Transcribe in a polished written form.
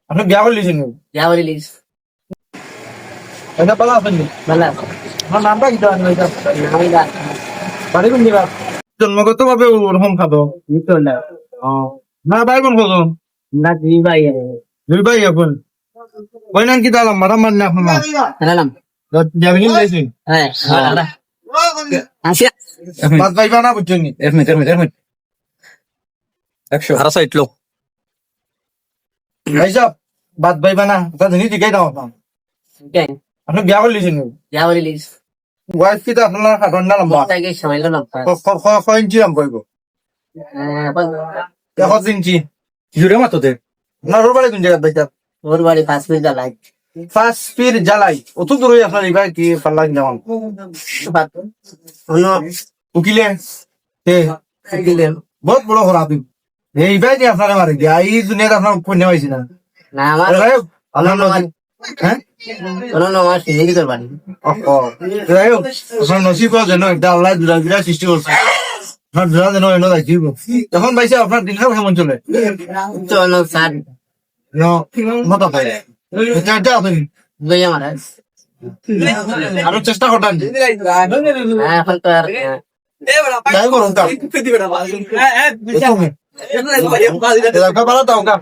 আপনি বিয়া করলিছেন যা বলিস এটা পালা আপনি ভালো আমার নামটা কি জানেন এটা নামি দা বাড়ি কোন দিবা জন্মগত ভাবে ওরকম খাতো তো না না ভাই বোন কত না তুই ভাই দুই ভাই এখন ওই নাম কি দালাম মারাম মান না এখন নাম যাবে কি লাইছেন হ্যাঁ আসিয়া বাদ ভাইবা না বুঝছেন নি এক মিনিট 100 সাইড লো ভাই সাহেব বাদ ভাইবা না তা জানি দিকে দাও আপনি বিয়া করলিছেন যা বলিস ওয়াইফ কি তো আপনার খাটন না লম্বা তাকে সময় না কয় ইঞ্চি লম্বা হইব 1 ইঞ্চি জুড়ে মাতোতে না ওর বাড়ি কোন জায়গা ভাই সাহেব ওর বাড়ি 5 মিনিট জ্বালাই 5 ফির জ্বালাই অত দূর হয়ে আপনার এবার কি পাল্লা যেমন উকিলে বহুত বড় খরাবি এইবার যে আপনারা মারে দিয়া এই দুনিয়াতে আপনার কন্যা পাইছি না না আমার আল্লাহ নসিব হ্যাঁ আমার সিনেরি তোর বাড়ি যাই হোক আপনার নসিব যেন একটা আল্লাহ দুরা সৃষ্টি করছে আপনার দুরা যেন এনে রাখিব তখন পাইছে আপনার দিন খারাপ কেমন চলে তো সার মতো পাই দুই আমার আরো চেষ্টা করতেন এখন তো আর যাই করুন কাম ভালো দাও কাম